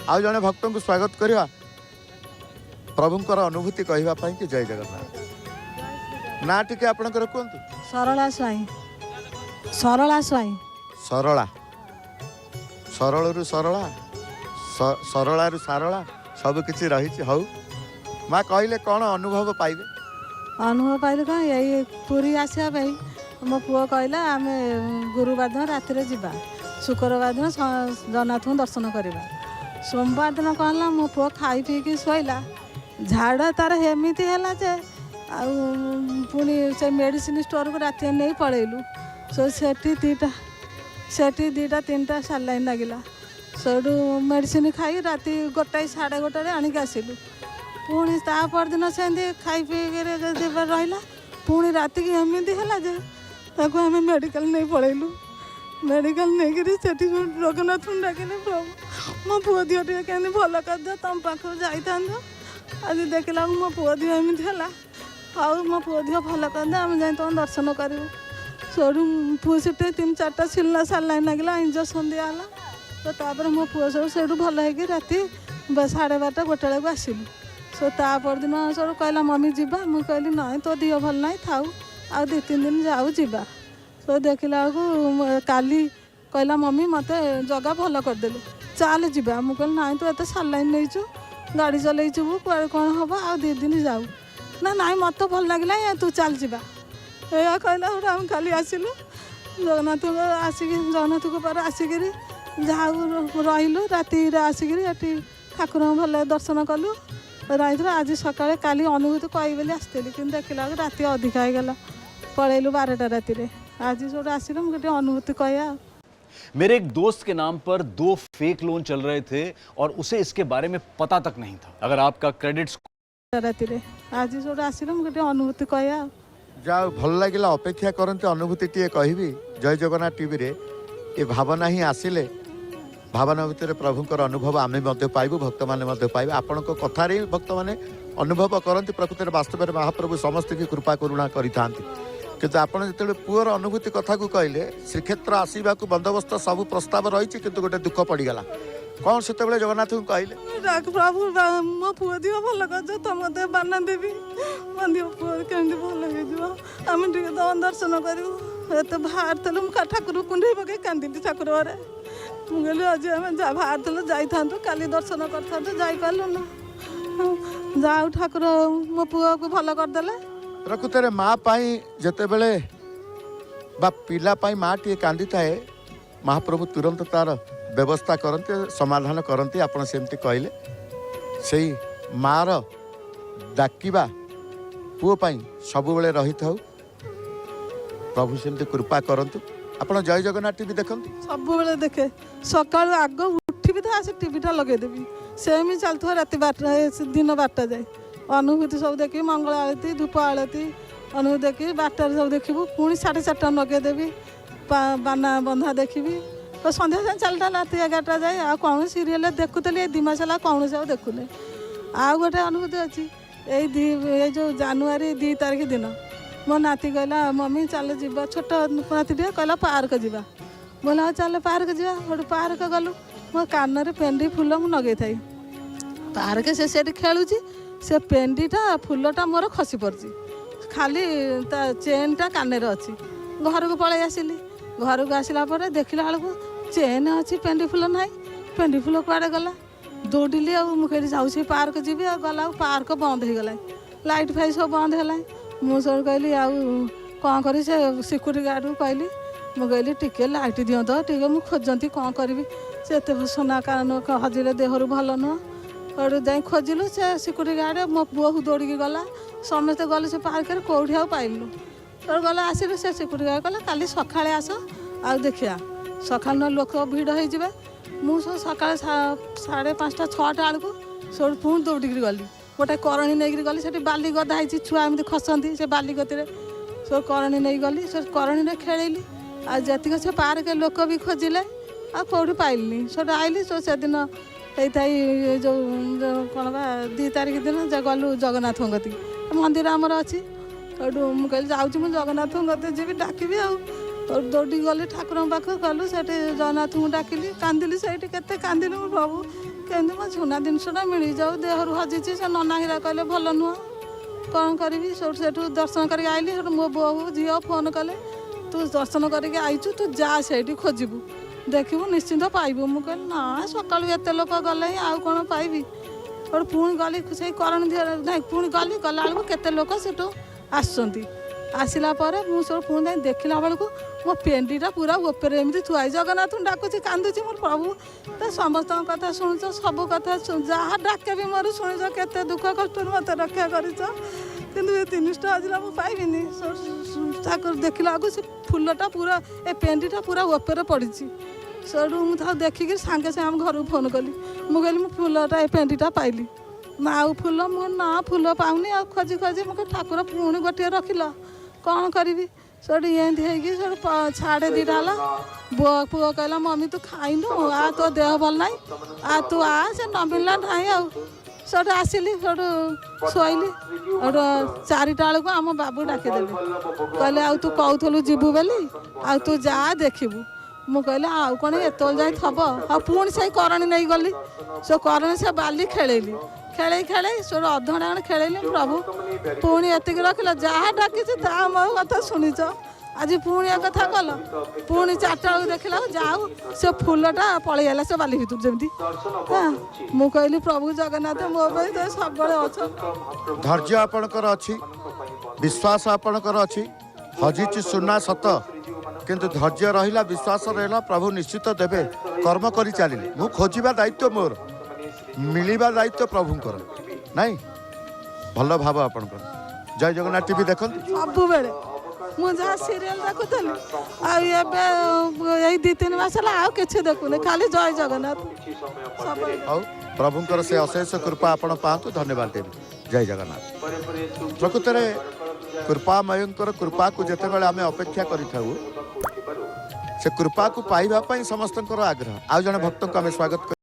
आउ जड़े भक्त को स्वागत करवा प्रभुंकर अनुभूति कहवाई कि जय जगन्नाथ ना टिके आपणकर कहतु सरला स्वाई सरला स्वाई सरला सरल सरला सरला सारला सब किसी रही हौ माँ कहले कौन अनुभव पाइबे अनुभव पाइले कौन यही पूरी आसा मो पुओ कहला आम गुरुवार दिन राति जावा शुक्रवार दिन जगन्नाथ को दर्शन करवा सोमवार दिन कहला मो पुओ खाई पीकी शोला झाड़ तार एमती है जे पुणी से मेडिसिन स्टोर को राति नहीं पलैलु सेठी दीटा 3टा सालाइन लगिला सेठू मेडिसिन खाई राति 1 साढ़े 1 आणिक आसिलु पुणी तापरदिन से खाई पी रहा पुणी राति की एमती है जे आम मेडिकल नहीं पलैलु मेडिकल नहीं सेठी जगन्नाथ डाकिनी प्रभु मो पुओ दिह टे क्या भल कर तुम पाखु जाता आज देखला मो पुओ दिह एमती है आउ मो पुओ दिह भल कर आम जा तुम दर्शन करूँ सोडू पुओ से 3-4टा सिलना सालाइन लगे इंजेक्शन दिहला तो तापर मो पुओ सब से भल हो राति 12:30 1 बेलू आसलु सो तापरदिन सब कहला मम्मी जीवा मुझे कहली ना तो दिह भल ना थाऊ आ 2-3 दिन जाऊ जीवा सो देखला काली कहला मम्मी मत जगह भल करदेलु चाल जीवा मुझे कहली ना तू एत सालाइन नहीं गाड़ी चलू कुआड़े कौन हम आ 2 दिन जाऊ ना ना मत भल लगे तू चल जीवा या कहला हम खाली आसिलु जगन्नाथ आसिक जगन्नाथ को पार आसिक जाऊ रही राति आसिक ठाकुर भल दर्शन कलु रही आज सकाଳେ काली अनुभूति कही बोली आसती कि देखला राति अधिका होगला पलैलु 12टा राति आज सब आसिल मुझे अनुभूति कह मेरे एक दोस्त के नाम पर 2 फेक लोन चल रहे थे और उसे इसके बारे में पता तक नहीं था। अगर आपका क्रेडिट राति आज सब आसिल मुझे अनुभूति कह जाओ भल लगे अपेक्षा करते अनुभूति टे कहबी जय जगन्नाथ टीवी रे ये भावना ही आसिले भावना भितर प्रभुंकर अनुभव आम पाइबू भक्त मैंने पाइबे आपण कथार ही भक्त मैंने अनुभव करती प्रकृति वास्तव में महाप्रभु समस्त की कृपा करुणा करिता किंतु आपड़ जो पुअर अनुभूति कथा को कहले श्रीक्षेत्र आसवा बंदोबस्त सब प्रस्ताव रही कि गोटे दुख पड़गला कौन से जगन्नाथ को कहले प्रभु मो पुओ दिह भल कर तुम बाना देवी मो दिह पुओ केमती भल हो आम टे तुम दर्शन करूँ एत बाहर थलु ठाकुर कुंडे पकई कांदी ठाकुर घरे मुझे आज आम बाहर थलु जाता काली दर्शन कर जापारू ना जाऊ ठाकुर मो पुओ को भल करदे प्रकृत माँ जिते बड़े पिला माँ टे कांदी थाए महाप्रभु तुरंत तार व्यवस्था करते समाधान करते आपड़ सेमती कहले से मार डाकिबा पुओ सब बेले रही था प्रभु सेमती कृपा करंतु आपण जय जगन्नाथ टीवी देखते सब बेले देखे सका आग उठी था आसे टीवीटा लगेदेवी सेमी चलता राति 12 दिन 12टा जाए अनुभूति सब देखी मंगल आलती धूप आलती अनुभूति देखी 12टार सब देखू पुणी 4:30 लगेदेवी बाना बंधा देखी तो सन्ध्या सात चलता राति 11टा जाए आ कौन सीरियल देखुली 2 मास है कौन से देखुने आ गोटे अनुभूति अच्छी ये जो जानुआरी 2 तारिख दिन मो नाती कहला मम्मी चल जा छोट नाती टे कहला पार्क जा बोला चल पार्क जा गोटे पार्क गलु मो कान में पेंडी फूल मु नगे थाई पार्क से खेलुची से पेंडीटा फूलटा मोर खसी पड़ी खाली चेनटा कान अच्छी घर को पलि आसिली घर को आसला देखला बेलू चेन अच्छी पेंडी फूल ना पेंडी फूल कुआड़े गला दौड़िली मुझे जाऊँ पार्क जी गला पार्क बंद हो गला लाइट फाइट सब बंद है मुझे कहली कौन करी से सिक्यूरीटी गार्ड को कहली मुझे कहली टिके लाइट दियो तो टे मुझे खोजती कौन करी से सोना कान हजिले देहर भल नुह जा खोजिलु से सिक्यूरीटी गार्ड मो पुओ को दौड़ी गला समस्ते गले से पार्क कौटी आ पाइलु तो गला आसिलु से सिक्यूरीटी गार्ड कहला काली सकाଳେ आस आ देखिया सका लोक भिड़ हो मुझे सका 5:30 6टा बेलू सब पुणी दौड़ी गली गोटे करणी नहीं गली से बाली गदा है छुआ एमती खसती से बाली गति सब करणी नहीं गली से करणी खेली आतीक से पार्क लोक भी खोजिले आ कौटी पाइलि सब आइली से दिन होता जो कौन बा 2 तारिख दिन गलु जगन्नाथ गति मंदिर आमर अच्छी तो मुझे जाऊँ जगन्नाथ गति जी डाकबी दौड़ी गली ठाकुर पाख गलु से जगन्नाथ को डाकिली कांदिली से कांदिली प्रभु କେମିତି ମୋ ଝୁନା ଜିନିଷଟା ମିଳିଯାଉ ଦେହରୁ ହଜିଛି ସେ ନନା ହିରା କହିଲେ ଭଲ ନୁହଁ କ'ଣ କରିବି ସେଠୁ ଦର୍ଶନ କରିକି ଆଇଲି ସେଠୁ ମୋ ବୋଉ ଝିଅ ଫୋନ୍ କଲେ ତୁ ଦର୍ଶନ କରିକି ଆଇଛୁ ତୁ ଯା ସେଇଠି ଖୋଜିବୁ ଦେଖିବୁ ନିଶ୍ଚିନ୍ତ ପାଇବୁ ମୁଁ କହିଲି ନା ସକାଳୁ ଏତେ ଲୋକ ଗଲେ ଆଉ କ'ଣ ପାଇବି ସେଠୁ ପୁଣି ଗଲି ସେଇ କରଣୀ ଧିଅରେ ନାଇଁ ପୁଣି ଗଲି ଗଲାବେଳକୁ କେତେ ଲୋକ ସେଠୁ ଆସୁଛନ୍ତି ଆସିଲା ପରେ ମୁଁ ସବୁ ପୁଣି ଯାଇ ଦେଖିଲା ବେଳକୁ ମୋ ପେଣ୍ଡିଟା ପୁରା ଉପରେ ଏମିତି ଥୁଆଇ ଜଗନ୍ନାଥଙ୍କୁ ଡାକୁଛି କାନ୍ଦୁଛି ମୋର ପ୍ରଭୁ ତ ସମସ୍ତଙ୍କ କଥା ଶୁଣୁଛ ସବୁ କଥା ଯାହା ଡାକେ ବି ମୋର ଶୁଣିଛ କେତେ ଦୁଃଖ କଷ୍ଟରୁ ମୋତେ ରକ୍ଷା କରିଛ କିନ୍ତୁ ଏ ଜିନିଷଟା ଆଜିଲା ମୁଁ ପାଇବିନି ତାକୁ ଦେଖିଲା ବେଳକୁ ସେ ଫୁଲଟା ପୁରା ଏ ପେଣ୍ଡିଟା ପୁରା ଉପରେ ପଡ଼ିଛି ସେଠୁ ମୁଁ ତାକୁ ଦେଖିକି ସାଙ୍ଗେ ସାଙ୍ଗେ ଆମ ଘରକୁ ଫୋନ୍ କଲି ମୁଁ କହିଲି ମୁଁ ଫୁଲଟା ଏ ପେଣ୍ଡିଟା ପାଇଲି ନା ଆଉ ଫୁଲ ମୁଁ ନା ଫୁଲ ପାଉନି ଆଉ ଖୋଜି ଖୋଜି ମୁଁ ଠାକୁର ପୁଣି ଗୋଟିଏ ରଖିଲ କ'ଣ କରିବି ସେଠୁ ଏମିତି ହେଇକି ସେଠୁ 2:30 ହେଲା ପୁଅ କହିଲା ମମି ତୁ ଖାଇନୁ ତୋ ଦେହ ଭଲ ନାହିଁ ତୁ ସେ ନ ମିଳିଲା ନାହିଁ ଆଉ ସେଠୁ ଆସିଲି ସେଠୁ ଶୋଇଲି ସେଠୁ 4ଟା ବେଳକୁ ଆମ ବାବୁ ଡାକିଦେଲେ କହିଲେ ଆଉ ତୁ କହୁଥିଲୁ ଯିବୁ ବୋଲି ଆଉ ତୁ ଯା ଦେଖିବୁ ମୁଁ କହିଲି ଆଉ କ'ଣ ଏତେବେଳେ ଯାଇ ଥବ ଆଉ ପୁଣି ସେଇ କରଣୀ ନେଇଗଲି ସେ କରଣୀ ସେ ବାଲି ଖେଳେଇଲି ଖେଳେଇ ସେଠୁ ଅଧଘଣ୍ଟା ଖଣ୍ଡେ ଖେଳେଇଲି ପ୍ରଭୁ ପୁଣି ଏତିକି ରଖିଲା ଯାହା ଡାକିଛି ତା ମୋ କଥା ଶୁଣିଛ ଆଜି ପୁଣି ଏ କଥା କଲ ପୁଣି 4ଟା ବେଳକୁ ଦେଖିଲା ଯାଉ ସେ ଫୁଲଟା ପଳେଇ ଆଇଲା ସେ ବାଲି ଭିତରୁ ଯେମିତି ମୁଁ କହିଲି ପ୍ରଭୁ ଜଗନ୍ନାଥ ମୋ ପାଇଁ ତ ସବୁବେଳେ ଅଛ ଧୈର୍ଯ୍ୟ ଆପଣଙ୍କର ଅଛି ବିଶ୍ୱାସ ଆପଣଙ୍କର ଅଛି ହଜିଛି ସୁନା ସତ କିନ୍ତୁ ଧୈର୍ଯ୍ୟ ରହିଲା ବିଶ୍ୱାସ ରହିଲା ପ୍ରଭୁ ନିଶ୍ଚିତ ଦେବେ କର୍ମ କରି ଚାଲିଲେ ମୁଁ ଖୋଜିବା ଦାୟିତ୍ୱ ମୋର ମିଳିବା ଦାୟିତ୍ୱ ପ୍ରଭୁଙ୍କର ନାଇଁ ଭଲ ଭାବ ଆପଣଙ୍କର ଜୟ ଜଗନ୍ନାଥ ଟିଭି ଦେଖନ୍ତୁ ସବୁବେଳେ ମୁଁ ଯାହା ସିରିଏଲ ଦେଖୁଥିଲି ଆଉ ଏବେ ଏଇ 2-3 ମାସ ହେଲା ଆଉ କିଛି ଦେଖୁନି ଖାଲି ଜୟ ଜଗନ୍ନାଥ ଆଉ ପ୍ରଭୁଙ୍କର ସେ ଅଶେଷ କୃପା ଆପଣ ପାଆନ୍ତୁ ଧନ୍ୟବାଦ ଦେବି ଜୟ ଜଗନ୍ନାଥ ପ୍ରକୃତରେ କୃପାମୟଙ୍କର କୃପାକୁ ଯେତେବେଳେ ଆମେ ଅପେକ୍ଷା କରିଥାଉ ସେ କୃପାକୁ ପାଇବା ପାଇଁ ସମସ୍ତଙ୍କର ଆଗ୍ରହ ଆଉ ଜଣେ ଭକ୍ତଙ୍କୁ ଆମେ ସ୍ୱାଗତ